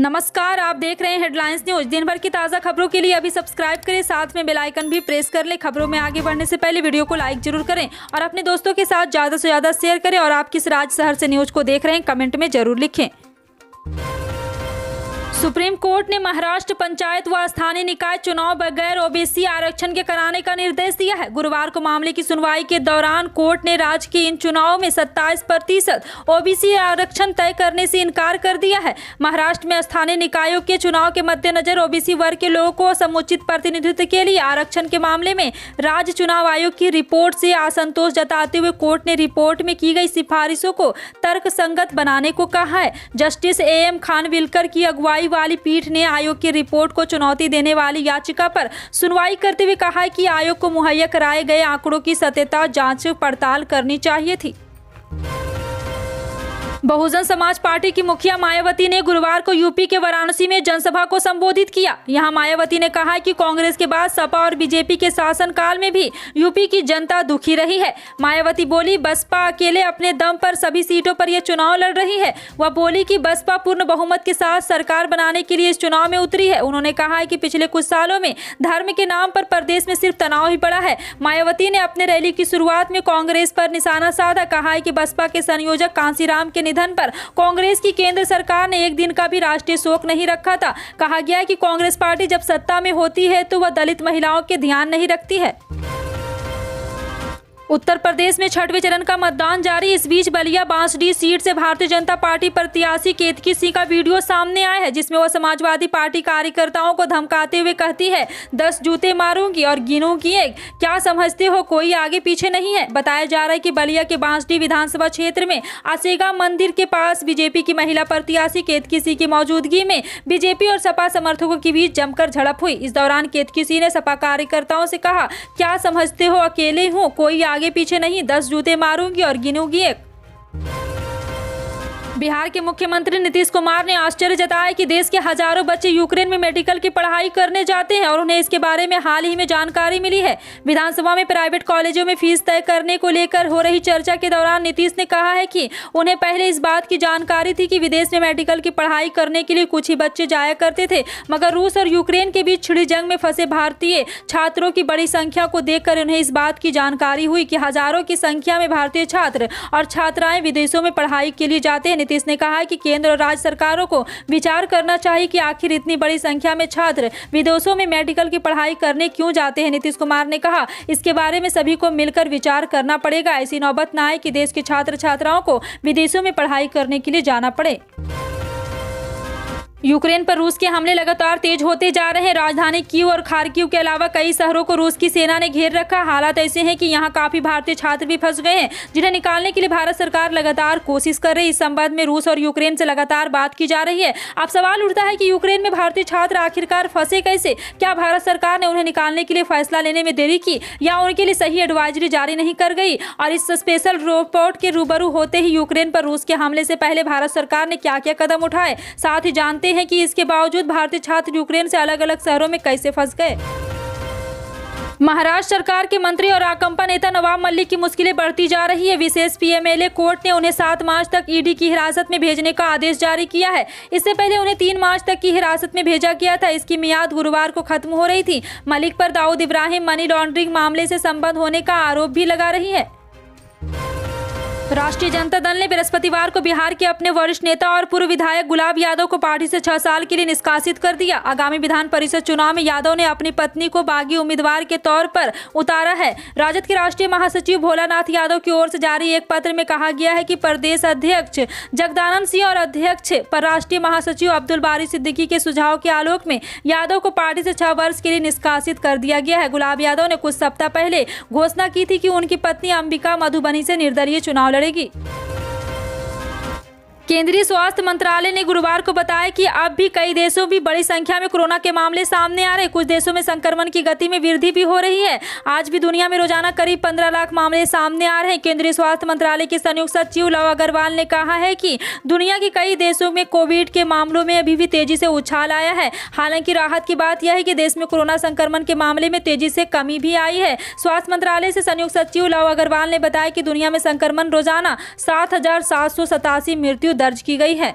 नमस्कार, आप देख रहे हैं हेडलाइंस न्यूज। दिन भर की ताज़ा खबरों के लिए अभी सब्सक्राइब करें, साथ में बेल आइकन भी प्रेस कर लें। खबरों में आगे बढ़ने से पहले वीडियो को लाइक जरूर करें और अपने दोस्तों के साथ ज़्यादा से ज़्यादा शेयर करें। और आप किस राज्य शहर से न्यूज को देख रहे हैं कमेंट में जरूर लिखें। सुप्रीम कोर्ट ने महाराष्ट्र पंचायत व स्थानीय निकाय चुनाव बगैर ओबीसी आरक्षण के कराने का निर्देश दिया है। गुरुवार को मामले की सुनवाई के दौरान कोर्ट ने राज्य के इन चुनावों में 27% ओबीसी आरक्षण तय करने से इनकार कर दिया है। महाराष्ट्र में स्थानीय निकायों के चुनाव के मद्देनजर ओबीसी वर्ग के लोगों को समुचित प्रतिनिधित्व के लिए आरक्षण के मामले में राज्य चुनाव आयोग की रिपोर्ट से असंतोष जताते हुए कोर्ट ने रिपोर्ट में की गई सिफारिशों को तर्कसंगत बनाने को कहा है। जस्टिस AM खानविलकर की अगुवाई वाली पीठ ने आयोग की रिपोर्ट को चुनौती देने वाली याचिका पर सुनवाई करते हुए कहा कि आयोग को मुहैया कराए गए आंकड़ों की सत्यता जांच पड़ताल करनी चाहिए थी। बहुजन समाज पार्टी की मुखिया मायावती ने गुरुवार को यूपी के वाराणसी में जनसभा को संबोधित किया। यहां मायावती ने कहा कि कांग्रेस के बाद सपा और बीजेपी के शासनकाल में भी यूपी की जनता दुखी रही है। मायावती बोली, बसपा अकेले अपने दम पर सभी सीटों पर यह चुनाव लड़ रही है। वह बोली कि बसपा पूर्ण बहुमत के साथ सरकार बनाने के लिए इस चुनाव में उतरी है। उन्होंने कहा है कि पिछले कुछ सालों में धर्म के नाम पर प्रदेश में सिर्फ तनाव ही बढ़ा है। मायावती ने अपने रैली की शुरुआत में कांग्रेस पर निशाना साधा। कहा है कि बसपा के संयोजक कांसीराम के निधन पर कांग्रेस की केंद्र सरकार ने एक दिन का भी राष्ट्रीय शोक नहीं रखा था। कहा गया कि कांग्रेस पार्टी जब सत्ता में होती है तो वह दलित महिलाओं के ध्यान नहीं रखती है। उत्तर प्रदेश में छठवें चरण का मतदान जारी। इस बीच बलिया बांसडीह सीट से भारतीय जनता पार्टी प्रत्याशी केतकी सिंह का वीडियो सामने आया है, जिसमें वह समाजवादी पार्टी कार्यकर्ताओं को धमकाते हुए कहती है, 10 जूते मारूंगी और गिनूंगी एक। क्या समझते हो कोई आगे पीछे नहीं है। बताया जा रहा है कि बलिया के बांसडीह विधानसभा क्षेत्र में आसेगा मंदिर के पास बीजेपी की महिला प्रत्याशी केतकी सिंह की मौजूदगी में बीजेपी और सपा समर्थकों के बीच जमकर झड़प हुई। इस दौरान केतकी सिंह ने सपा कार्यकर्ताओं से कहा, क्या समझते हो अकेले हूँ, कोई आगे पीछे नहीं, 10 जूते मारूंगी और गिनूंगी एक। बिहार के मुख्यमंत्री नीतीश कुमार ने आश्चर्य जताया कि देश के हजारों बच्चे यूक्रेन में मेडिकल की पढ़ाई करने जाते हैं और उन्हें इसके बारे में हाल ही में जानकारी मिली है। विधानसभा में प्राइवेट कॉलेजों में फीस तय करने को लेकर हो रही चर्चा के दौरान नीतीश ने कहा है कि उन्हें पहले इस बात की जानकारी थी कि विदेश में मेडिकल की पढ़ाई करने के लिए कुछ ही बच्चे जाया करते थे, मगर रूस और यूक्रेन के बीच छिड़ी जंग में फंसे भारतीय छात्रों की बड़ी संख्या को देखकर उन्हें इस बात की जानकारी हुई कि हजारों की संख्या में भारतीय छात्र और छात्राएं विदेशों में पढ़ाई के लिए जाते हैं। नीतीश ने कहा कि केंद्र और राज्य सरकारों को विचार करना चाहिए कि आखिर इतनी बड़ी संख्या में छात्र विदेशों में मेडिकल की पढ़ाई करने क्यों जाते हैं। नीतीश कुमार ने कहा, इसके बारे में सभी को मिलकर विचार करना पड़ेगा। ऐसी नौबत ना आए कि देश के छात्र छात्राओं को विदेशों में पढ़ाई करने के लिए जाना पड़े। यूक्रेन पर रूस के हमले लगातार तेज होते जा रहे हैं। राजधानी कीव और खार्किव के अलावा कई शहरों को रूस की सेना ने घेर रखा। हालात ऐसे हैं कि यहां काफी भारतीय छात्र भी फंस गए हैं, जिन्हें निकालने के लिए भारत सरकार लगातार कोशिश कर रही है। इस संबंध में रूस और यूक्रेन से लगातार बात की जा रही है। अब सवाल उठता है कि यूक्रेन में भारतीय छात्र आखिरकार फंसे कैसे। क्या भारत सरकार ने उन्हें निकालने के लिए फैसला लेने में देरी की या उनके लिए सही एडवाइजरी जारी नहीं कर गई। और इस स्पेशल रिपोर्ट के रूबरू होते ही यूक्रेन पर रूस के हमले से पहले भारत सरकार ने क्या क्या कदम उठाए, साथ ही जानते हैं कि इसके बावजूद भारतीय छात्र यूक्रेन से अलग अलग शहरों में कैसे फंस गए। महाराष्ट्र सरकार के मंत्री और राकंपा नेता नवाब मलिक की मुश्किलें बढ़ती जा रही है। विशेष PMLA कोर्ट ने उन्हें 7 मार्च तक ED की हिरासत में भेजने का आदेश जारी किया है। इससे पहले उन्हें 3 मार्च तक की हिरासत में भेजा गया था। इसकी मियाद गुरुवार को खत्म हो रही थी। मलिक पर दाऊद इब्राहिम मनी लॉन्ड्रिंग मामले से संबंध होने का आरोप भी लगा रही है। राष्ट्रीय जनता दल ने बृहस्पतिवार को बिहार के अपने वरिष्ठ नेता और पूर्व विधायक गुलाब यादव को पार्टी से 6 साल के लिए निष्कासित कर दिया। आगामी विधान परिषद चुनाव में यादव ने अपनी पत्नी को बागी उम्मीदवार के तौर पर उतारा है। राजद के राष्ट्रीय महासचिव भोलानाथ यादव की ओर से जारी एक पत्र में कहा गया है कि प्रदेश अध्यक्ष जगदानंद सिंह और अध्यक्ष पर राष्ट्रीय महासचिव अब्दुल बारी सिद्दीकी के सुझाव के आलोक में यादव को पार्टी से 6 वर्ष के लिए निष्कासित कर दिया गया है। गुलाब यादव ने कुछ सप्ताह पहले घोषणा की थी कि उनकी पत्नी अंबिका मधुबनी से निर्दलीय चुनाव लड़ेगी। केंद्रीय स्वास्थ्य मंत्रालय ने गुरुवार को बताया कि अब भी कई देशों में बड़ी संख्या में कोरोना के मामले सामने आ रहे हैं। कुछ देशों में संक्रमण की गति में वृद्धि भी हो रही है। आज भी दुनिया में रोजाना करीब 15 लाख मामले सामने आ रहे हैं। केंद्रीय स्वास्थ्य मंत्रालय के संयुक्त सचिव लव अग्रवाल ने कहा है कि दुनिया के कई देशों में कोविड के मामलों में अभी भी तेजी से उछाल आया है। हालांकि राहत की बात यह है कि देश में कोरोना संक्रमण के मामले में तेजी से कमी भी आई है। स्वास्थ्य मंत्रालय से संयुक्त सचिव लव अग्रवाल ने बताया कि दुनिया में संक्रमण रोजाना 7,787 मृत्यु दर्ज की गई है।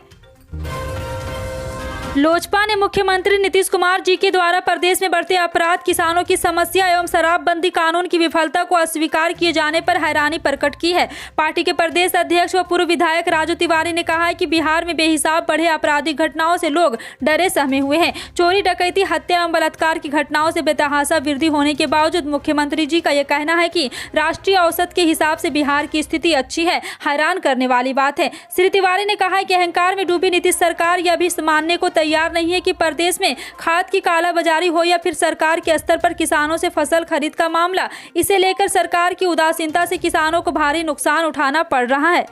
लोजपा ने मुख्यमंत्री नीतीश कुमार जी के द्वारा प्रदेश में बढ़ते अपराध, किसानों की समस्या एवं शराबबंदी कानून की विफलता को अस्वीकार किए जाने पर हैरानी प्रकट की है। पार्टी के प्रदेश अध्यक्ष व पूर्व विधायक राजू तिवारी ने कहा है कि बिहार में बेहिसाब बढ़े आपराधिक घटनाओं से लोग डरे सहमे हुए हैं। चोरी, डकैती, हत्या एवं बलात्कार की घटनाओं से बेतहाशा वृद्धि होने के बावजूद मुख्यमंत्री जी का यह कहना है कि राष्ट्रीय औसत के हिसाब से बिहार की स्थिति अच्छी है, हैरान करने वाली बात है। श्री तिवारी ने कहा है कि अहंकार में डूबी नीतीश सरकार यह भी मानने को तैयार नहीं है कि प्रदेश में खाद की कालाबाजारी हो या फिर सरकार के स्तर पर किसानों से फसल खरीद का मामला। इसे लेकर सरकार की उदासीनता से किसानों को भारी नुकसान उठाना पड़ रहा है।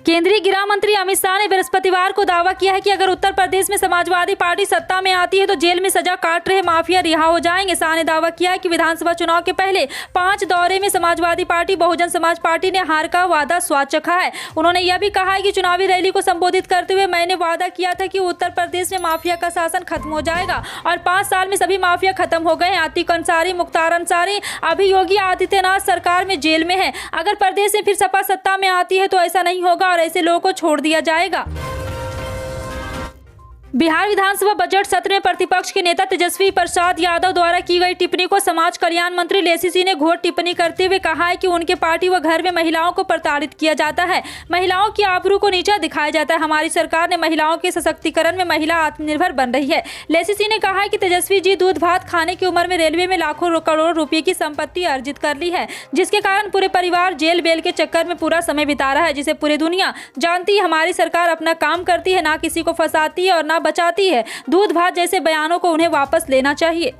केंद्रीय गृह मंत्री अमित शाह ने बृहस्पतिवार को दावा किया है कि अगर उत्तर प्रदेश में समाजवादी पार्टी सत्ता में आती है तो जेल में सजा काट रहे माफिया रिहा हो जाएंगे। शाह ने दावा किया है कि विधानसभा चुनाव के पहले 5 दौरे में समाजवादी पार्टी, बहुजन समाज पार्टी ने हार का वादा स्वाद चखा है। उन्होंने यह भी कहा है कि चुनावी रैली को संबोधित करते हुए मैंने वादा किया था कि उत्तर प्रदेश में माफिया का शासन खत्म हो जाएगा और 5 साल में सभी माफिया खत्म हो गए। आतिक अंसारी, मुख्तार अंसारी अभी योगी आदित्यनाथ सरकार में जेल में है। अगर प्रदेश में फिर सपा सत्ता में आती है तो ऐसा नहीं होगा और ऐसे लोगों को छोड़ दिया जाएगा। बिहार विधानसभा बजट सत्र में प्रतिपक्ष के नेता तेजस्वी प्रसाद यादव द्वारा की गई टिप्पणी को समाज कल्याण मंत्री लेसी सिंह ने घोर टिप्पणी करते हुए कहा है कि उनके पार्टी व घर में महिलाओं को प्रताड़ित किया जाता है, महिलाओं की आबरू को नीचा दिखाया जाता है। हमारी सरकार ने महिलाओं के सशक्तिकरण में महिला आत्मनिर्भर बन रही है। लेसी सिंह ने कहा है कि तेजस्वी जी दूध भात खाने की उम्र में रेलवे में लाखों करोड़ रुपये की संपत्ति अर्जित कर ली है, जिसके कारण पूरे परिवार जेल बेल के चक्कर में पूरा समय बिता रहा है, जिसे पूरी दुनिया जानती है। हमारी सरकार अपना काम करती है, ना किसी को फंसाती है और ना बचाती है। दूध भात जैसे बयानों को उन्हें वापस लेना चाहिए।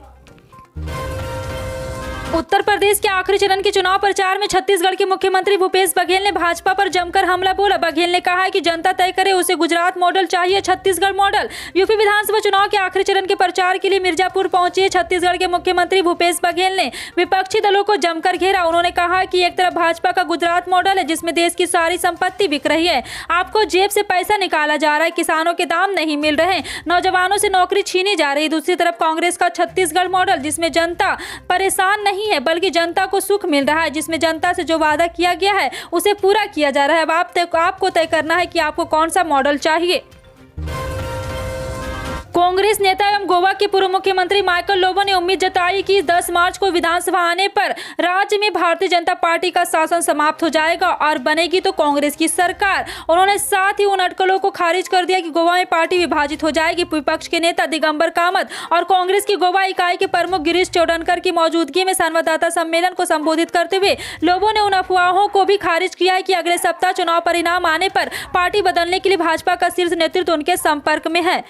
उत्तर प्रदेश के आखिरी चरण के चुनाव प्रचार में छत्तीसगढ़ के मुख्यमंत्री भूपेश बघेल ने भाजपा पर जमकर हमला बोला। बघेल ने कहा है कि जनता तय करे, उसे गुजरात मॉडल चाहिए, छत्तीसगढ़ मॉडल। यूपी विधानसभा चुनाव के आखिरी चरण के प्रचार के लिए मिर्जापुर पहुंचे छत्तीसगढ़ के मुख्यमंत्री भूपेश बघेल ने विपक्षी दलों को जमकर घेरा। उन्होंने कहा कि एक तरफ भाजपा का गुजरात मॉडल है जिसमें देश की सारी संपत्ति बिक रही है, आपको जेब से पैसा निकाला जा रहा है, किसानों के दाम नहीं मिल रहे, नौजवानों से नौकरी छीनी जा रही। दूसरी तरफ कांग्रेस का छत्तीसगढ़ मॉडल जिसमें जनता परेशान नहीं है बल्कि जनता को सुख मिल रहा है, जिसमें जनता से जो वादा किया गया है उसे पूरा किया जा रहा है। अब आपको तय करना है कि आपको कौन सा मॉडल चाहिए। कांग्रेस नेता एवं गोवा के पूर्व मुख्यमंत्री माइकल लोबो ने उम्मीद जताई कि 10 मार्च को विधानसभा आने पर राज्य में भारतीय जनता पार्टी का शासन समाप्त हो जाएगा और बनेगी तो कांग्रेस की सरकार। उन्होंने साथ ही उन अटकलों को खारिज कर दिया कि गोवा में पार्टी विभाजित हो जाएगी। विपक्ष के नेता दिगंबर कामत और कांग्रेस की गोवा इकाई के प्रमुख गिरीश चोडनकर की मौजूदगी में संवाददाता सम्मेलन को संबोधित करते हुए लोबो ने उन अफवाहों को भी खारिज किया है कि अगले सप्ताह चुनाव परिणाम आने पर पार्टी बदलने के लिए भाजपा का शीर्ष नेतृत्व उनके संपर्क में है।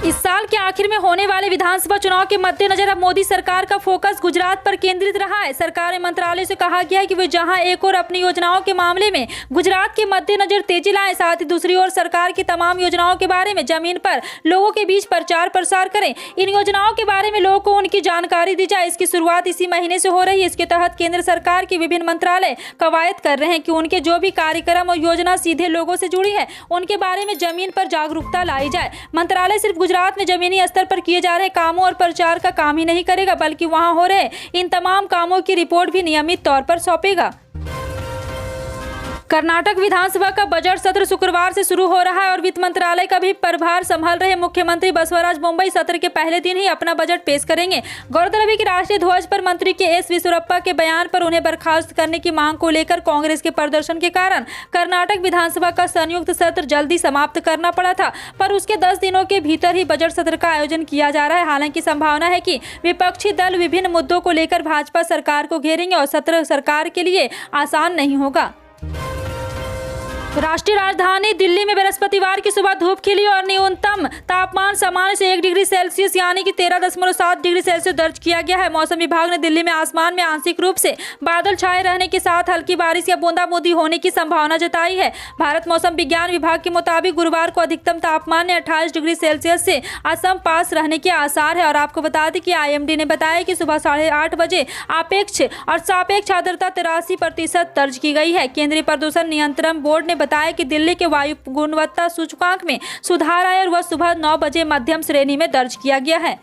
इस साल के आखिर में होने वाले विधानसभा चुनाव के मद्देनजर अब मोदी सरकार का फोकस गुजरात पर केंद्रित रहा है। सरकार मंत्रालय से कहा गया है कि वे जहां एक और अपनी योजनाओं के मामले में गुजरात के मद्देनजर तेजी लाएं, साथ ही दूसरी ओर सरकार की तमाम योजनाओं के बारे में जमीन पर लोगों के बीच प्रचार प्रसार करें। इन योजनाओं के बारे में लोगों को उनकी जानकारी दी जाए। इसकी शुरुआत इसी महीने से हो रही है। इसके तहत केंद्र सरकार के विभिन्न मंत्रालय कवायद कर रहे हैं कि उनके जो भी कार्यक्रम और योजना सीधे लोगों से जुड़ी है उनके बारे में जमीन पर जागरूकता लाई जाए। मंत्रालय सिर्फ गुजरात में जमीनी स्तर पर किए जा रहे कामों और प्रचार का काम ही नहीं करेगा बल्कि वहां हो रहे इन तमाम कामों की रिपोर्ट भी नियमित तौर पर सौंपेगा। कर्नाटक विधानसभा का बजट सत्र शुक्रवार से शुरू हो रहा है और वित्त मंत्रालय का भी प्रभार संभाल रहे मुख्यमंत्री बसवराज बोम्मई सत्र के पहले दिन ही अपना बजट पेश करेंगे। गौरतलब है कि राष्ट्रीय ध्वज पर मंत्री के एस विश्वरप्पा के बयान पर उन्हें बर्खास्त करने की मांग को लेकर कांग्रेस के प्रदर्शन के कारण कर्नाटक विधानसभा का संयुक्त सत्र जल्दी समाप्त करना पड़ा था, पर उसके 10 दिनों के भीतर ही बजट सत्र का आयोजन किया जा रहा है। हालांकि संभावना है कि विपक्षी दल विभिन्न मुद्दों को लेकर भाजपा सरकार को घेरेंगे और सत्र सरकार के लिए आसान नहीं होगा। राष्ट्रीय राजधानी दिल्ली में बृहस्पतिवार की सुबह धूप खिली और न्यूनतम तापमान सामान्य से 1 डिग्री सेल्सियस यानी कि 13.7 डिग्री सेल्सियस दर्ज किया गया है। मौसम विभाग ने दिल्ली में आसमान में आंशिक रूप से बादल छाए रहने के साथ हल्की बारिश या बूंदाबूंदी होने की संभावना जताई है। भारत मौसम विज्ञान विभाग के मुताबिक गुरुवार को अधिकतम तापमान में 28 डिग्री सेल्सियस से असम पास रहने के आसार है। और आपको बता दें कि IMD ने बताया कि सुबह 8:30 बजे आपेक्ष और सापेक्ष आर्द्रता 83% दर्ज की गई है। केंद्रीय प्रदूषण नियंत्रण बोर्ड ने बताया कि दिल्ली के वायु गुणवत्ता सूचकांक में सुधार आया और वह सुबह 9 बजे मध्यम श्रेणी में दर्ज किया गया है।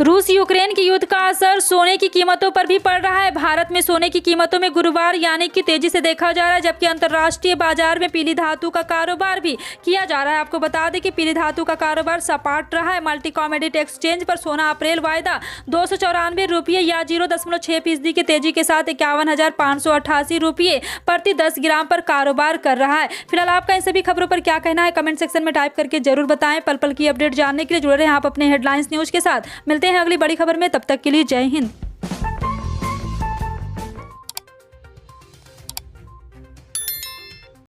रूस यूक्रेन की युद्ध का असर सोने की कीमतों पर भी पड़ रहा है। भारत में सोने की कीमतों में गुरुवार यानी कि तेजी से देखा जा रहा है, जबकि अंतर्राष्ट्रीय बाजार में पीली धातु का कारोबार भी किया जा रहा है। आपको बता दें कि पीली धातु का कारोबार सपाट रहा है। मल्टी कमोडिटी एक्सचेंज पर सोना अप्रैल वायदा 294 रुपये या 0.6% की तेजी के साथ 51,588 रुपये प्रति 10 ग्राम पर कारोबार कर रहा है। फिलहाल आपका इन सभी खबरों पर क्या कहना है, कमेंट सेक्शन में टाइप करके जरूर बताएं। पल पल की अपडेट जानने के लिए जुड़े रहें आप अपने हेडलाइंस न्यूज के साथ। मिलते हैं अगली बड़ी खबर में, तब तक के लिए जय हिंद।